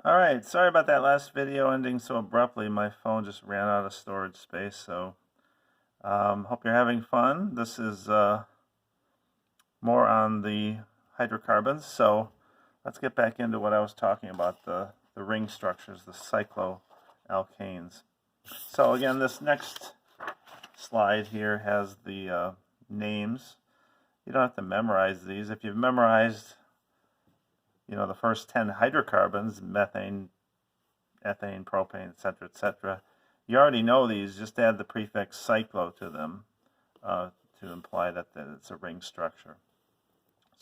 Alright, sorry about that last video ending so abruptly. My phone just ran out of storage space, so hope you're having fun. This is more on the hydrocarbons, so let's get back into what I was talking about, the ring structures, the cycloalkanes. So again, this next slide here has the names. You don't have to memorize these. If you've memorized the first 10 hydrocarbons, methane, ethane, propane, etc., you already know these. Just add the prefix cyclo to them to imply that it's a ring structure.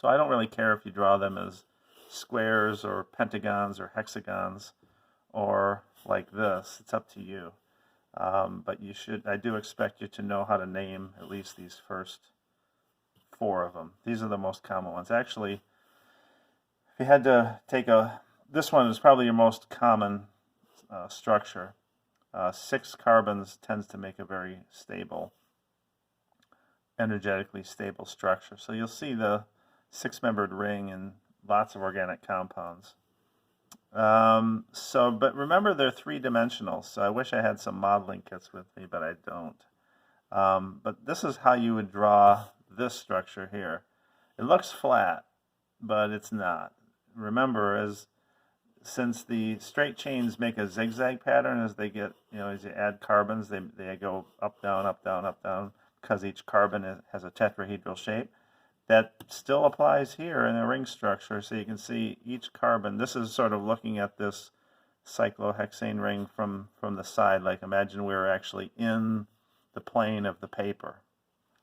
So I don't really care if you draw them as squares or pentagons or hexagons or like this. It's up to you. But I do expect you to know how to name at least these first 4 of them. These are the most common ones. Actually, if you had to take this one is probably your most common structure. 6 carbons tends to make a very stable, energetically stable structure. So you'll see the 6-membered ring in lots of organic compounds. But remember, they're 3-dimensional, so I wish I had some modeling kits with me, but I don't. But this is how you would draw this structure here. It looks flat, but it's not. Remember, since the straight chains make a zigzag pattern as they get, as you add carbons, they go up, down, up, down, up, down, because each carbon has a tetrahedral shape. That still applies here in a ring structure, so you can see each carbon. This is sort of looking at this cyclohexane ring from the side, like imagine we were actually in the plane of the paper.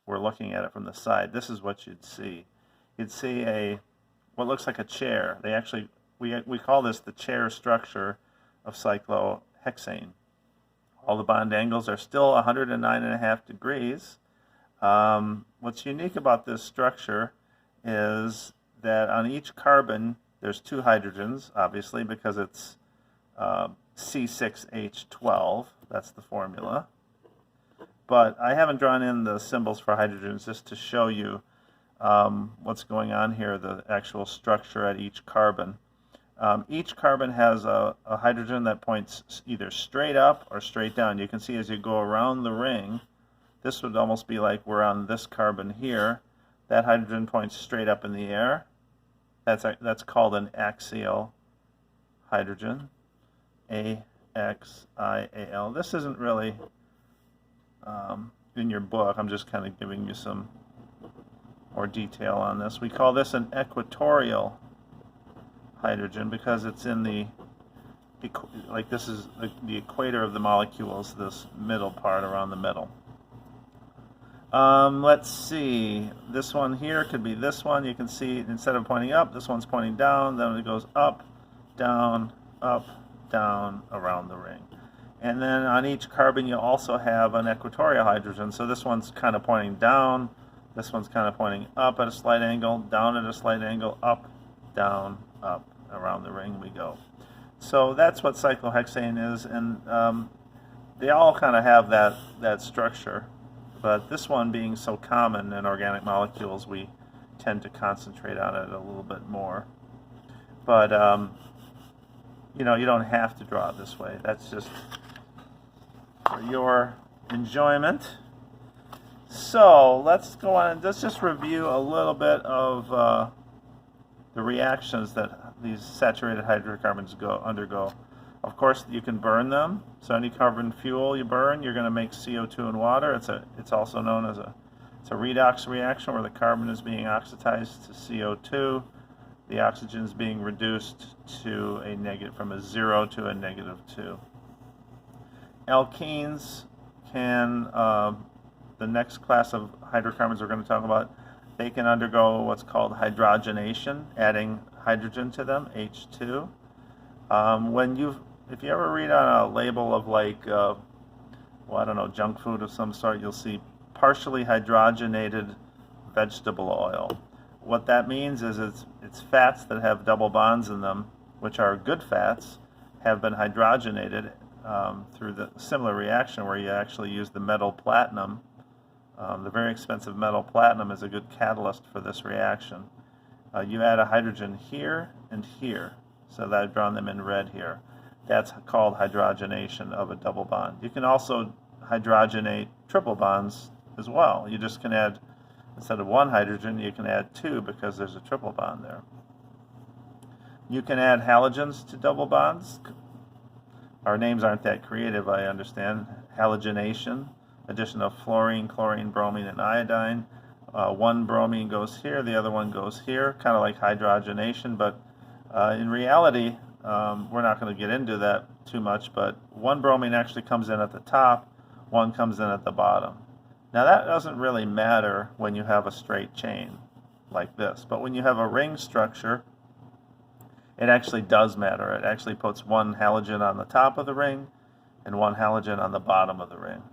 We're looking at it from the side. This is what you'd see. You'd see what looks like a chair. We call this the chair structure of cyclohexane. All the bond angles are still 109.5 degrees. What's unique about this structure is that on each carbon there's 2 hydrogens, obviously, because it's C6H12. That's the formula. But I haven't drawn in the symbols for hydrogens just to show you what's going on here, the actual structure at each carbon. Each carbon has a hydrogen that points either straight up or straight down. You can see as you go around the ring, this would almost be like we're on this carbon here. That hydrogen points straight up in the air. That's called an axial hydrogen, A-X-I-A-L. This isn't really in your book. I'm just kind of giving you some more detail on this. We call this an equatorial hydrogen because it's in this is the equator of the molecules, this middle part around the middle. Let's see, this one here could be this one. You can see instead of pointing up, this one's pointing down, then it goes up, down, around the ring. And then on each carbon you also have an equatorial hydrogen, so this one's kind of pointing down, this one's kind of pointing up at a slight angle, down at a slight angle, up, down, up, around the ring we go. So that's what cyclohexane is, and they all kind of have that structure. But this one being so common in organic molecules, we tend to concentrate on it a little bit more. But, you don't have to draw it this way. That's just for your enjoyment. So let's go on and let's just review a little bit of the reactions that these saturated hydrocarbons undergo. Of course, you can burn them. So any carbon fuel you burn, you're going to make CO2 and water. It's also known as a redox reaction where the carbon is being oxidized to CO2. The oxygen is being reduced to from a 0 to a -2. Alkenes can, the next class of hydrocarbons we're going to talk about, they can undergo what's called hydrogenation, adding hydrogen to them, H2. If you ever read on a label of junk food of some sort, you'll see partially hydrogenated vegetable oil. What that means is it's fats that have double bonds in them, which are good fats, have been hydrogenated through the similar reaction where you actually use the metal platinum. The very expensive metal platinum is a good catalyst for this reaction. You add a hydrogen here and here. So that I've drawn them in red here. That's called hydrogenation of a double bond. You can also hydrogenate triple bonds as well. You just can add, instead of one hydrogen, you can add two because there's a triple bond there. You can add halogens to double bonds. Our names aren't that creative, I understand. Halogenation, addition of fluorine, chlorine, bromine, and iodine. One bromine goes here, the other one goes here, kind of like hydrogenation, but in reality, we're not going to get into that too much, but one bromine actually comes in at the top, one comes in at the bottom. Now that doesn't really matter when you have a straight chain like this, but when you have a ring structure, it actually does matter. It actually puts one halogen on the top of the ring and one halogen on the bottom of the ring.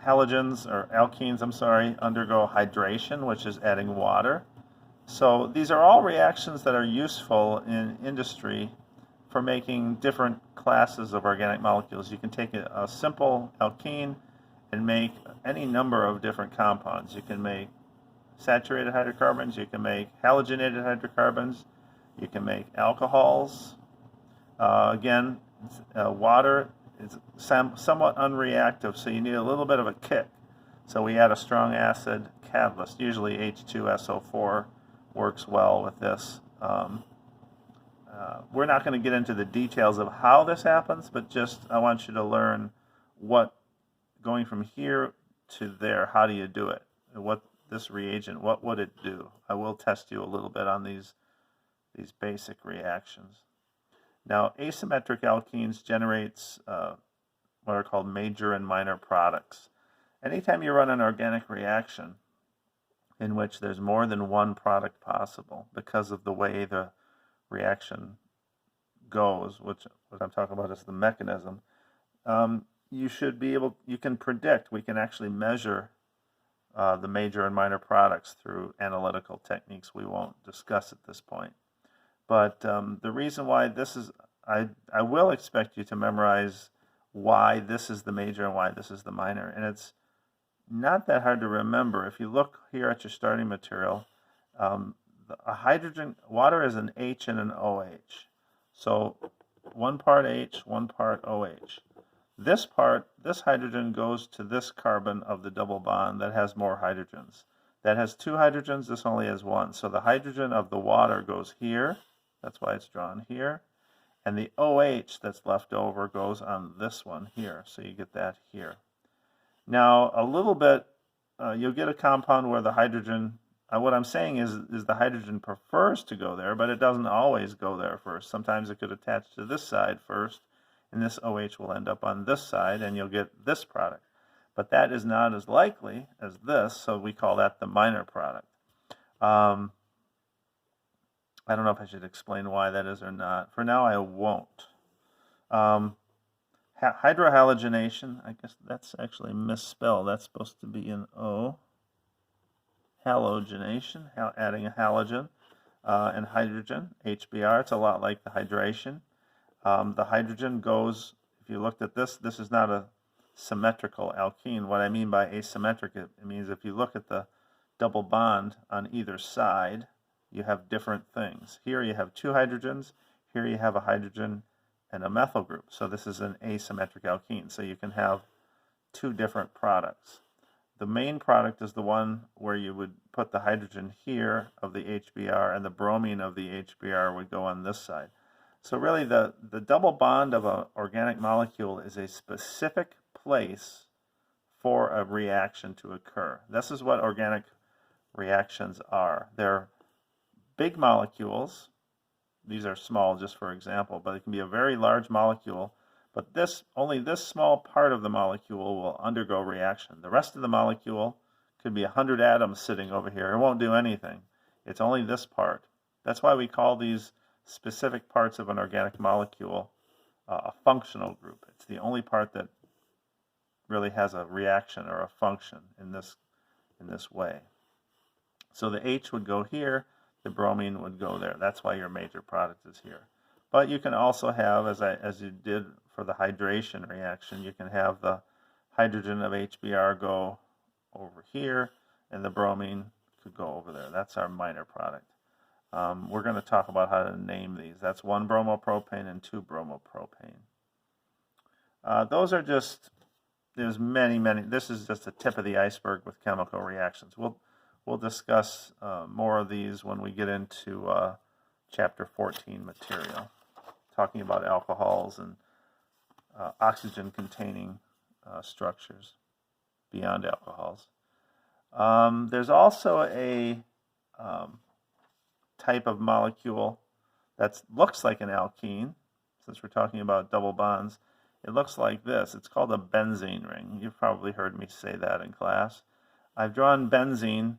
Halogens, or alkenes, undergo hydration, which is adding water. So these are all reactions that are useful in industry for making different classes of organic molecules. You can take a simple alkene and make any number of different compounds. You can make saturated hydrocarbons, you can make halogenated hydrocarbons, you can make alcohols. Water is somewhat unreactive, so you need a little bit of a kick. So we add a strong acid catalyst. Usually H2SO4 works well with this. We're not going to get into the details of how this happens, but just I want you to learn what, going from here to there, how do you do it? What this reagent, what would it do? I will test you a little bit on these basic reactions. Now, asymmetric alkenes generates what are called major and minor products. Anytime you run an organic reaction in which there's more than one product possible because of the way the reaction goes, which what I'm talking about is the mechanism, you can predict, we can actually measure the major and minor products through analytical techniques we won't discuss at this point. But the reason why this is, I will expect you to memorize why this is the major and why this is the minor. And it's not that hard to remember. If you look here at your starting material, water is an H and an OH. So one part H, one part OH. This hydrogen goes to this carbon of the double bond that has more hydrogens. That has two hydrogens, this only has one. So the hydrogen of the water goes here, that's why it's drawn here. And the OH that's left over goes on this one here, so you get that here. Now, a little bit, you'll get a compound where the hydrogen, what I'm saying is the hydrogen prefers to go there, but it doesn't always go there first. Sometimes it could attach to this side first, and this OH will end up on this side, and you'll get this product. But that is not as likely as this, so we call that the minor product. I don't know if I should explain why that is or not. For now, I won't. Hydrohalogenation, I guess that's actually misspelled. That's supposed to be an O. Halogenation, adding a halogen and hydrogen, HBr. It's a lot like the hydration. The hydrogen goes, if you looked at this is not a symmetrical alkene. What I mean by asymmetric, it means if you look at the double bond on either side, you have different things. Here you have two hydrogens, here you have a hydrogen and a methyl group. So this is an asymmetric alkene. So you can have two different products. The main product is the one where you would put the hydrogen here of the HBr and the bromine of the HBr would go on this side. So really the double bond of an organic molecule is a specific place for a reaction to occur. This is what organic reactions are. They're big molecules. These are small just for example, but it can be a very large molecule, but only this small part of the molecule will undergo reaction. The rest of the molecule could be 100 atoms sitting over here. It won't do anything. It's only this part. That's why we call these specific parts of an organic molecule a functional group. It's the only part that really has a reaction or a function in this way. So the H would go here, the bromine would go there. That's why your major product is here. But you can also have, as you did for the hydration reaction, you can have the hydrogen of HBr go over here, and the bromine could go over there. That's our minor product. We're going to talk about how to name these. That's 1-bromopropane and 2-bromopropane. Those are just, there's many. This is just the tip of the iceberg with chemical reactions. We'll discuss more of these when we get into chapter 14 material, talking about alcohols and oxygen-containing structures beyond alcohols. There's also a type of molecule that looks like an alkene. Since we're talking about double bonds, it looks like this. It's called a benzene ring. You've probably heard me say that in class. I've drawn benzene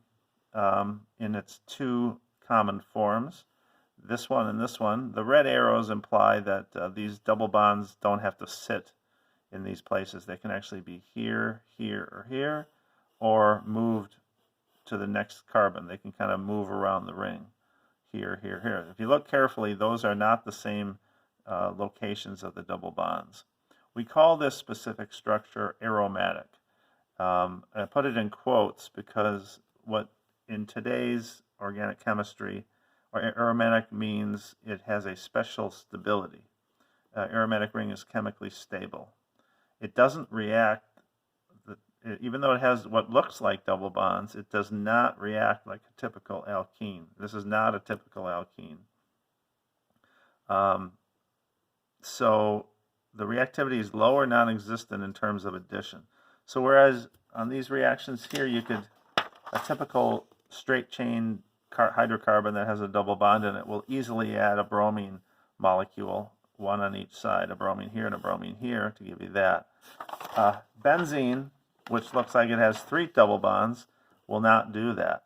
in its two common forms, this one and this one. The red arrows imply that these double bonds don't have to sit in these places. They can actually be here, here, or here, or moved to the next carbon. They can kind of move around the ring, here, here, here. If you look carefully, those are not the same locations of the double bonds. We call this specific structure aromatic. I put it in quotes because what in today's organic chemistry, aromatic means it has a special stability. Aromatic ring is chemically stable. It doesn't react, even though it has what looks like double bonds, it does not react like a typical alkene. This is not a typical alkene. So the reactivity is low or non-existent in terms of addition. So whereas on these reactions here, you could, a typical straight chain hydrocarbon that has a double bond in it will easily add a bromine molecule, one on each side, a bromine here and a bromine here to give you that. Benzene, which looks like it has 3 double bonds, will not do that.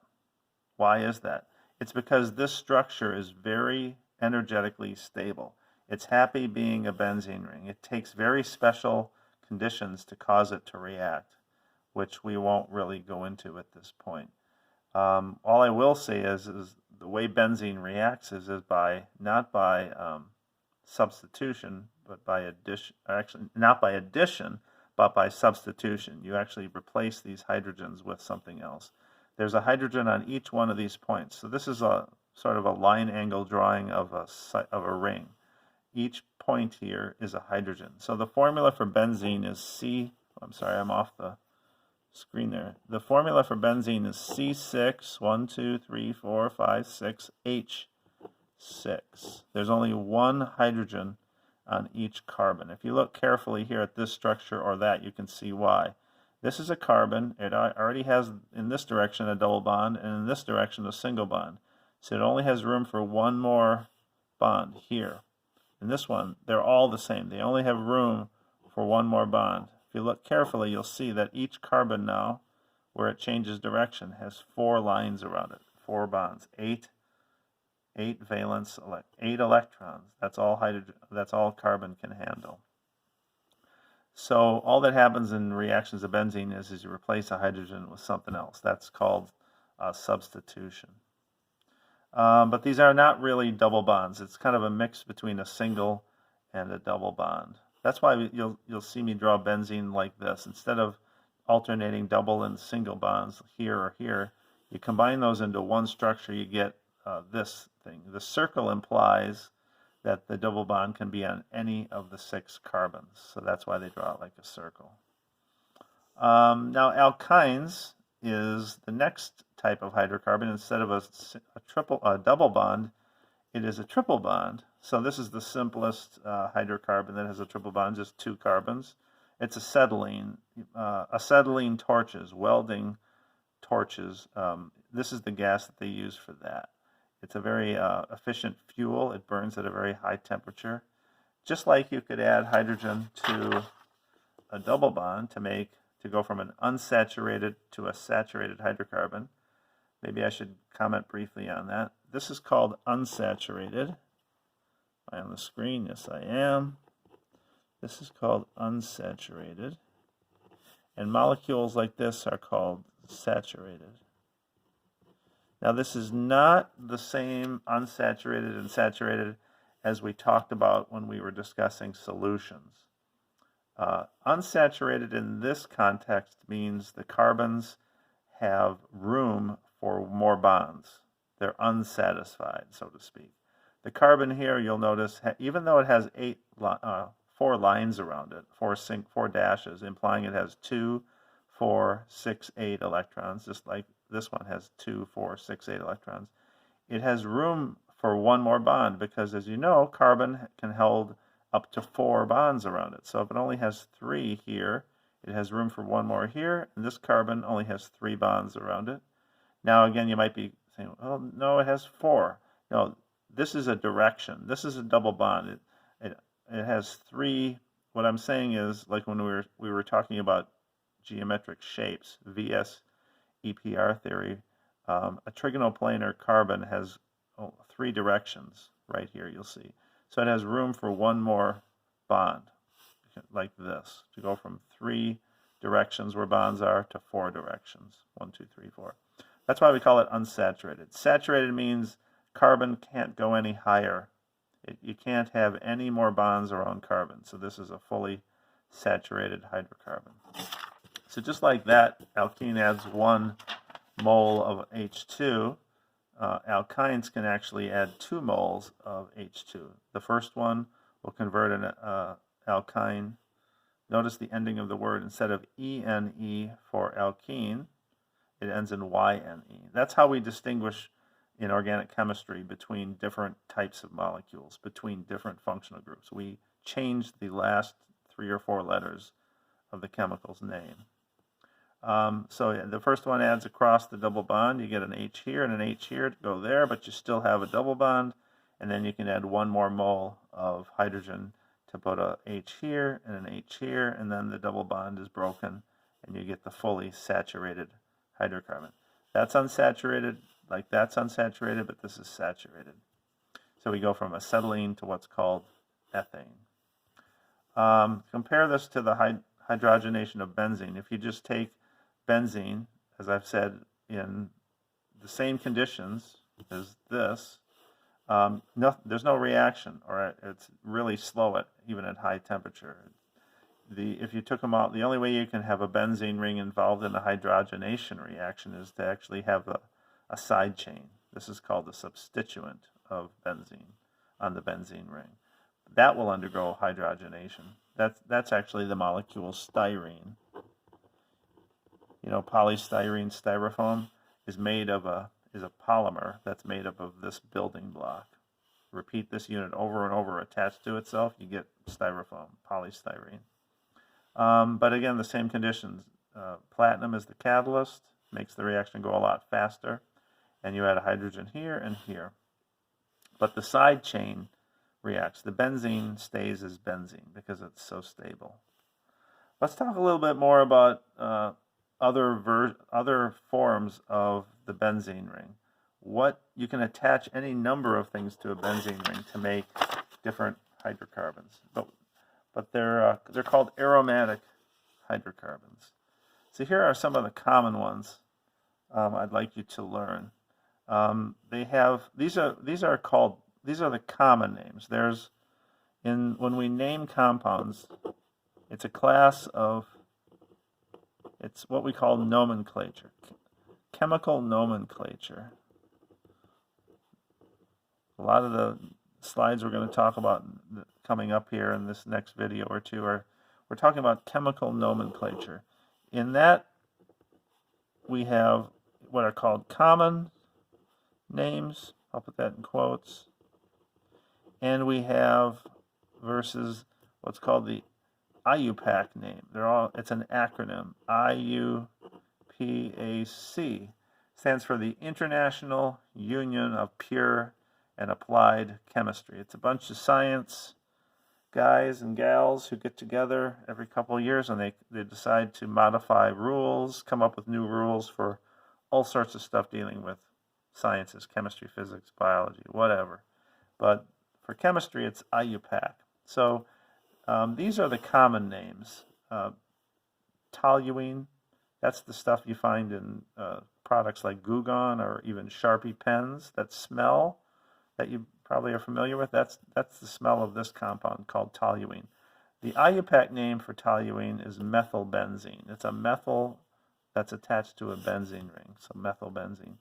Why is that? It's because this structure is very energetically stable. It's happy being a benzene ring. It takes very special conditions to cause it to react, which we won't really go into at this point. All I will say is the way benzene reacts is by not by substitution, but by addition. Actually, not by addition, but by substitution. You actually replace these hydrogens with something else. There's a hydrogen on each one of these points. So this is a sort of a line angle drawing of a ring. Each point here is a hydrogen. So the formula for benzene is I'm sorry, I'm off the screen there. The formula for benzene is C6, 1, 2, 3, 4, 5, 6, H6. There's only one hydrogen on each carbon. If you look carefully here at this structure or that, you can see why. This is a carbon. It already has, in this direction, a double bond, and in this direction, a single bond. So it only has room for one more bond here. In this one, they're all the same. They only have room for one more bond. If you look carefully, you'll see that each carbon now, where it changes direction, has 4 lines around it, 4 bonds, 8 valence, 8 electrons. That's all hydrogen. That's all carbon can handle. So all that happens in reactions of benzene is you replace a hydrogen with something else. That's called substitution. But these are not really double bonds. It's kind of a mix between a single and a double bond. That's why you'll see me draw benzene like this. Instead of alternating double and single bonds here or here, you combine those into one structure, you get this thing. The circle implies that the double bond can be on any of the 6 carbons. So that's why they draw it like a circle. Now alkynes is the next type of hydrocarbon. Instead of a double bond, it is a triple bond. So this is the simplest hydrocarbon that has a triple bond, just 2 carbons. It's acetylene. Acetylene torches, welding torches. This is the gas that they use for that. It's a very efficient fuel. It burns at a very high temperature. Just like you could add hydrogen to a double bond to go from an unsaturated to a saturated hydrocarbon. Maybe I should comment briefly on that. This is called unsaturated. Am I on the screen? Yes, I am. This is called unsaturated. And molecules like this are called saturated. Now, this is not the same unsaturated and saturated as we talked about when we were discussing solutions. Unsaturated in this context means the carbons have room for more bonds. They're unsatisfied, so to speak. The carbon here, you'll notice, even though it has 4 lines around it, 4 dashes, implying it has 2, 4, 6, 8 electrons, just like this one has 2, 4, 6, 8 electrons. It has room for one more bond because, as you know, carbon can hold up to 4 bonds around it. So if it only has 3 here, it has room for one more here, and this carbon only has 3 bonds around it. Now, again, you might be saying, oh, no, it has 4. No, this is a direction. This is a double bond. It has 3. What I'm saying is, like when we were talking about geometric shapes, VS EPR theory, a trigonoplanar carbon has 3 directions right here, you'll see. So it has room for one more bond, like this, to go from 3 directions where bonds are to 4 directions. 1, 2, 3, 4. That's why we call it unsaturated. Saturated means carbon can't go any higher. You can't have any more bonds around carbon. So this is a fully saturated hydrocarbon. So just like that, alkene adds 1 mole of H2. Alkynes can actually add 2 moles of H2. The first one will convert an alkyne. Notice the ending of the word. Instead of ENE for alkene, it ends in YNE. That's how we distinguish in organic chemistry between different types of molecules, between different functional groups. We change the last 3 or 4 letters of the chemical's name. So the first one adds across the double bond. You get an H here and an H here to go there, but you still have a double bond. And then you can add 1 more mole of hydrogen to put a H here and an H here, and then the double bond is broken, and you get the fully saturated hydrocarbon. That's unsaturated, like that's unsaturated, but this is saturated. So we go from acetylene to what's called ethane. Compare this to the hydrogenation of benzene. If you just take benzene, as I've said, in the same conditions as this, there's no reaction, or it's really slow even at high temperature. If you took them out, the only way you can have a benzene ring involved in a hydrogenation reaction is to actually have a side chain. This is called the substituent of benzene on the benzene ring. That will undergo hydrogenation. That's actually the molecule styrene. You know, polystyrene, styrofoam is made of is a polymer that's made up of this building block. Repeat this unit over and over attached to itself, you get styrofoam, polystyrene. But again, the same conditions. Platinum is the catalyst, makes the reaction go a lot faster, and you add a hydrogen here and here. But the side chain reacts. The benzene stays as benzene because it's so stable. Let's talk a little bit more about other forms of the benzene ring. You can attach any number of things to a benzene ring to make different hydrocarbons, but they're called aromatic hydrocarbons. So here are some of the common ones I'd like you to learn. These are the common names. When we name compounds, it's a class of, it's what we call nomenclature, chemical nomenclature. A lot of the slides we're going to talk about coming up here in this next video or two we're talking about chemical nomenclature. In that, we have what are called common names. I'll put that in quotes. And we have versus what's called the IUPAC name. It's an acronym. IUPAC stands for the International Union of Pure and Applied Chemistry. It's a bunch of science guys and gals who get together every couple of years and they decide to modify rules, come up with new rules for all sorts of stuff dealing with sciences, chemistry, physics, biology, whatever. But for chemistry, it's IUPAC. So these are the common names. Toluene, that's the stuff you find in products like Goo Gone or even Sharpie pens that smell, that you probably are familiar with. That's the smell of this compound called toluene. The IUPAC name for toluene is methylbenzene. It's a methyl that's attached to a benzene ring, so methylbenzene.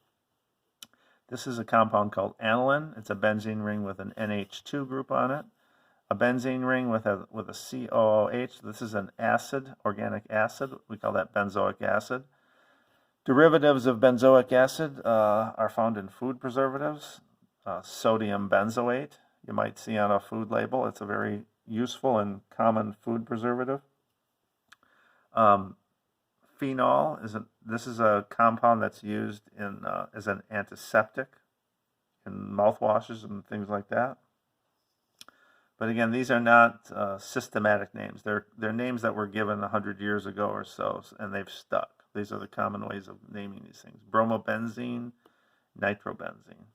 This is a compound called aniline. It's a benzene ring with an NH2 group on it. A benzene ring with a COOH. This is an acid, organic acid. We call that benzoic acid. Derivatives of benzoic acid are found in food preservatives. Sodium benzoate, you might see on a food label. It's a very useful and common food preservative. Phenol this is a compound that's used in as an antiseptic in mouthwashes and things like that. But again, these are not systematic names. They're names that were given 100 years ago or so, and they've stuck. These are the common ways of naming these things: bromobenzene, nitrobenzene.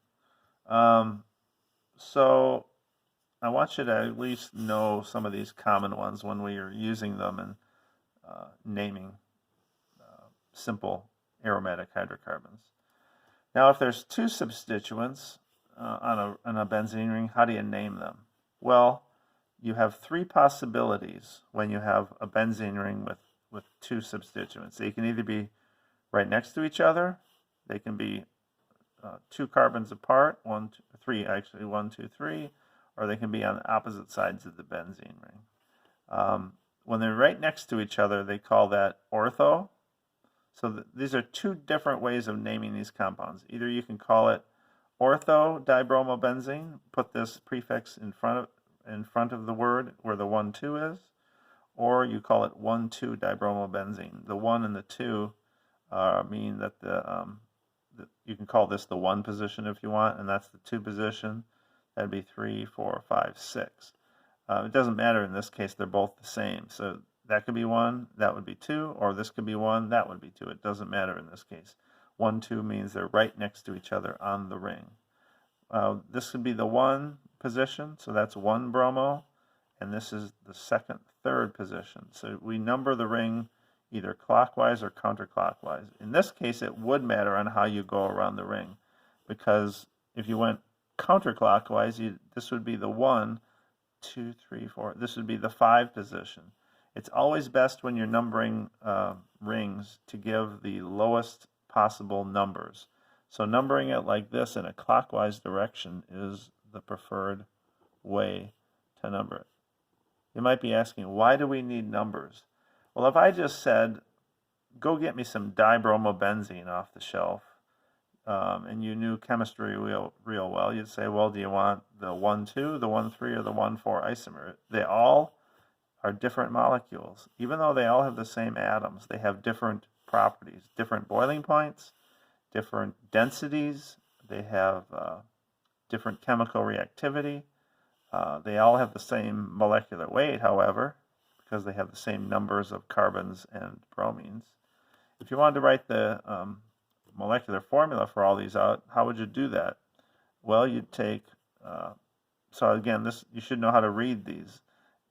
So I want you to at least know some of these common ones when we are using them and naming simple aromatic hydrocarbons. Now, if there's two substituents on a benzene ring, how do you name them? Well, you have three possibilities when you have a benzene ring with two substituents. They can either be right next to each other, they can be 2 carbons apart, 1, 2, 3, actually 1, 2, 3, or they can be on opposite sides of the benzene ring. When they're right next to each other, they call that ortho. So these are two different ways of naming these compounds. Either you can call it ortho-dibromobenzene, put this prefix in front of the word where the 1, 2 is, or you call it 1,2-dibromobenzene. The 1 and the 2 mean that you can call this the 1 position if you want, and that's the 2 position. That'd be 3, 4, 5, 6. It doesn't matter in this case, they're both the same. So that could be 1, that would be 2, or this could be 1, that would be 2. It doesn't matter in this case. 1, 2 means they're right next to each other on the ring. This could be the 1 position, so that's 1 bromo, and this is the 2nd, 3rd position. So we number the ring either clockwise or counterclockwise. In this case, it would matter on how you go around the ring, because if you went counterclockwise, this would be the 1, 2, 3, 4. This would be the 5 position. It's always best when you're numbering rings to give the lowest possible numbers. So numbering it like this in a clockwise direction is the preferred way to number it. You might be asking, why do we need numbers? Well, if I just said, go get me some dibromobenzene off the shelf, and you knew chemistry real well, you'd say, well, do you want the 1, 2, the 1, 3, or the 1, 4 isomer? They all are different molecules. Even though they all have the same atoms, they have different properties, different boiling points, different densities, they have different chemical reactivity. They all have the same molecular weight, however, because they have the same numbers of carbons and bromines. If you wanted to write the molecular formula for all these out, how would you do that? Well, you'd take, so again, you should know how to read these.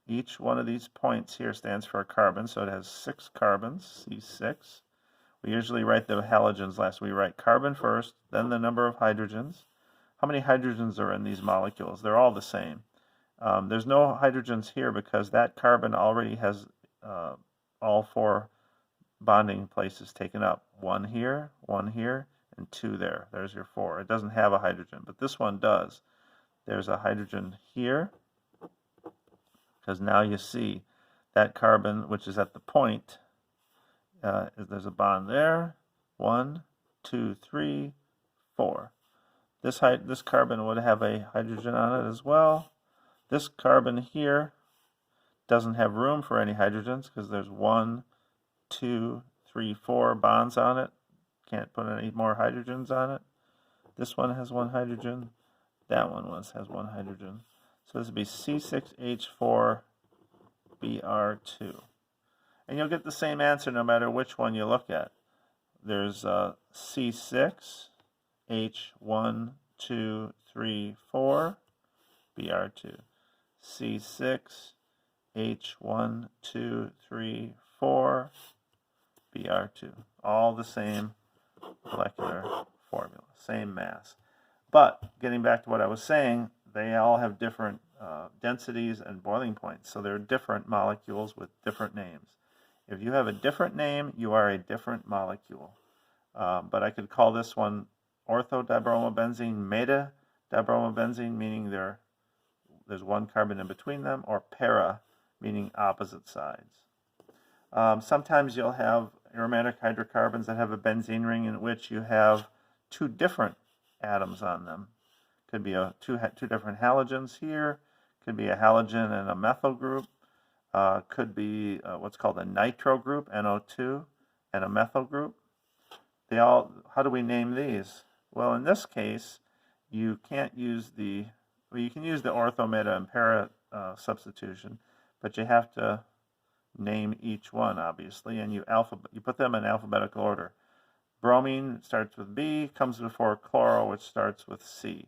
Each one of these points here stands for a carbon, so it has 6 carbons, C6. We usually write the halogens last. We write carbon first, then the number of hydrogens. How many hydrogens are in these molecules? They're all the same. There's no hydrogens here because that carbon already has all 4 bonding places taken up. 1 here, and 2 there. There's your 4. It doesn't have a hydrogen, but this one does. There's a hydrogen here, because now you see that carbon, which is at the point, there's a bond there. 1, 2, 3, 4. This carbon would have a hydrogen on it as well. This carbon here doesn't have room for any hydrogens because there's 1, 2, 3, 4 bonds on it. Can't put any more hydrogens on it. This one has 1 hydrogen. That one has 1 hydrogen. So this would be C6H4Br2. And you'll get the same answer no matter which one you look at. There's C6H1, 2, 3, 4, Br2. C6H1, 2, 3, 4, Br2. All the same molecular formula, same mass. But getting back to what I was saying, they all have different densities and boiling points. So they're different molecules with different names. If you have a different name, you are a different molecule. But I could call this one ortho-dibromobenzene, meta-dibromobenzene, meaning there's one carbon in between them, or para, meaning opposite sides. Sometimes you'll have aromatic hydrocarbons that have a benzene ring in which you have two different atoms on them. Could be two different halogens here. Could be a halogen and a methyl group. Could be what's called a nitro group, NO2, and a methyl group. How do we name these? Well, in this case, you can't use you can use the ortho, meta, and para substitution, but you have to name each one, obviously, and you put them in alphabetical order. Bromine starts with B, comes before chloro, which starts with C.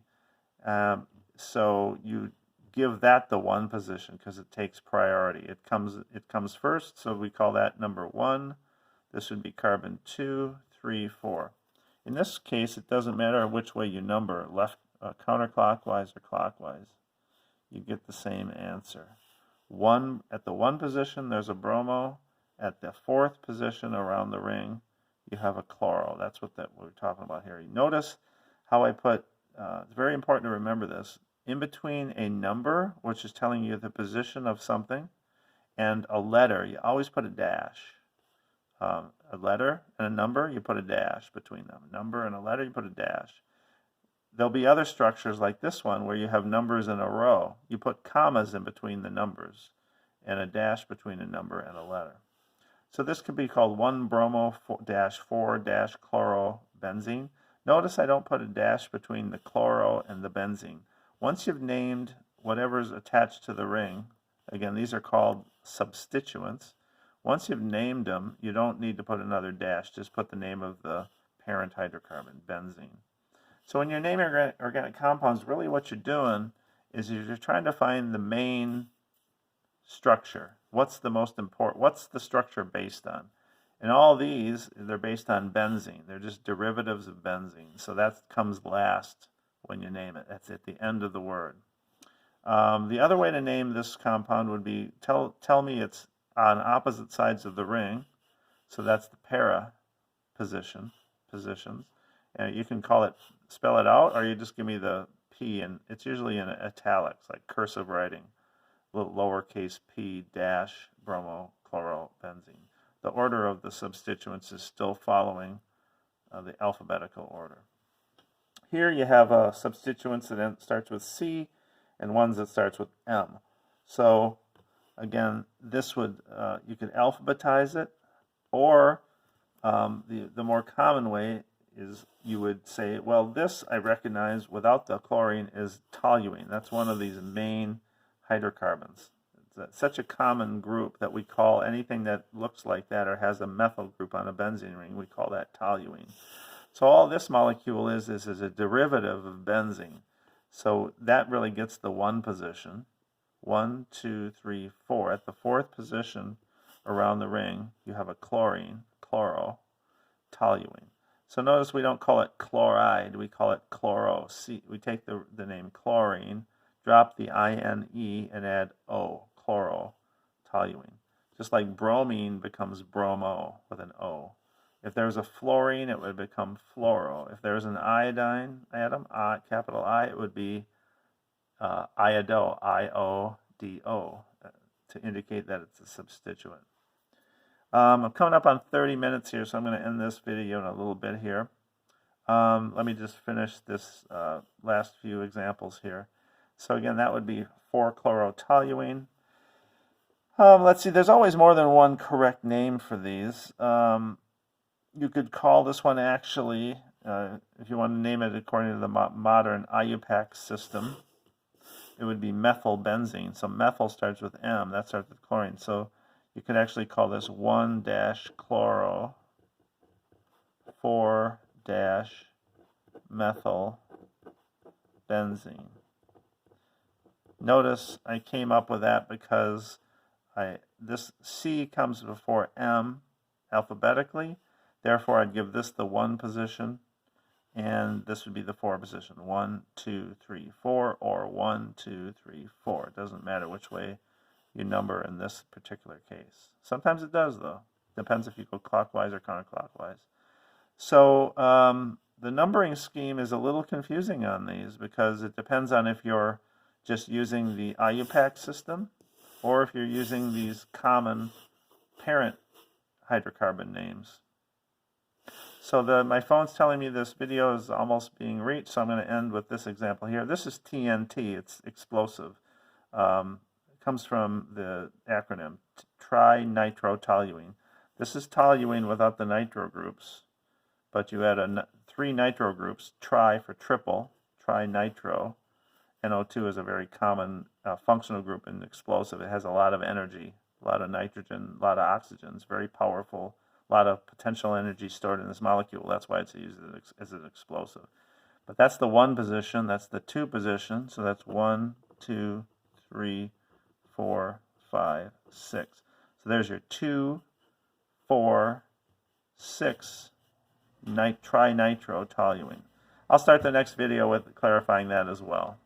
So you give that the one position because it takes priority. It comes first, so we call that number 1. This would be carbon 2, 3, 4. In this case, it doesn't matter which way you number, left counterclockwise or clockwise. You get the same answer. At the 1 position, there's a bromo. At the 4th position around the ring, you have a chloro. That's what we're talking about here. You notice how I put, it's very important to remember this, in between a number, which is telling you the position of something, and a letter, you always put a dash. A letter and a number, you put a dash between them. A number and a letter, you put a dash. There'll be other structures like this one where you have numbers in a row. You put commas in between the numbers and a dash between a number and a letter. So this could be called 1-bromo-4-chlorobenzene. Notice I don't put a dash between the chloro and the benzene. Once you've named whatever's attached to the ring, again, these are called substituents. Once you've named them, you don't need to put another dash. Just put the name of the parent hydrocarbon, benzene. So when you're naming organic compounds, really what you're doing is you're trying to find the main structure. What's the most important? What's the structure based on? And all these, they're based on benzene. They're just derivatives of benzene. So that comes last when you name it. That's at the end of the word. The other way to name this compound would be, tell me it's on opposite sides of the ring. So that's the para positions. And you can spell it out, or you just give me the P, and it's usually in italics, like cursive writing, little lowercase p dash bromochlorobenzene. The order of the substituents is still following the alphabetical order. Here you have substituents that starts with C and ones that starts with M. So again, this would you could alphabetize it, or the more common way is you would say, well, this I recognize without the chlorine is toluene. That's one of these main hydrocarbons. It's such a common group that we call anything that looks like that or has a methyl group on a benzene ring, we call that toluene. So all this molecule is a derivative of benzene. So that really gets the 1 position. 1, 2, 3, 4. At the 4th position around the ring, you have a chlorine, chloro, toluene. So notice we don't call it chloride, we call it chloro. We take the name chlorine, drop the INE, and add O, chloro, toluene. Just like bromine becomes bromo with an O. If there's a fluorine, it would become fluoro. If there's an iodine atom, capital I, it would be iodo, I-O-D-O, to indicate that it's a substituent. I'm coming up on 30 minutes here, so I'm going to end this video in a little bit here. Let me just finish this last few examples here. So again, that would be 4-chlorotoluene. Let's see, there's always more than one correct name for these. You could call this one actually, if you want to name it according to the modern IUPAC system, it would be methylbenzene. So methyl starts with M, that starts with chlorine. So you could actually call this 1-chloro 4-methylbenzene. Notice I came up with that because this C comes before M alphabetically. Therefore, I'd give this the 1 position, and this would be the 4 position. 1, 2, 3, 4, or 1, 2, 3, 4. It doesn't matter which way you number in this particular case. Sometimes it does, though. Depends if you go clockwise or counterclockwise. So the numbering scheme is a little confusing on these because it depends on if you're just using the IUPAC system or if you're using these common parent hydrocarbon names. So my phone's telling me this video is almost being reached, so I'm going to end with this example here. This is TNT, it's explosive. It comes from the acronym trinitrotoluene. This is toluene without the nitro groups, but you add 3 nitro groups, tri for triple, trinitro. NO2 is a very common functional group in explosive. It has a lot of energy, a lot of nitrogen, a lot of oxygen. It's very powerful, a lot of potential energy stored in this molecule. That's why it's used as an explosive. But that's the 1 position, that's the 2 position, so that's 1, 2, 3, 4, 5, 6. So there's your 2, 4, 6 trinitrotoluene. I'll start the next video with clarifying that as well.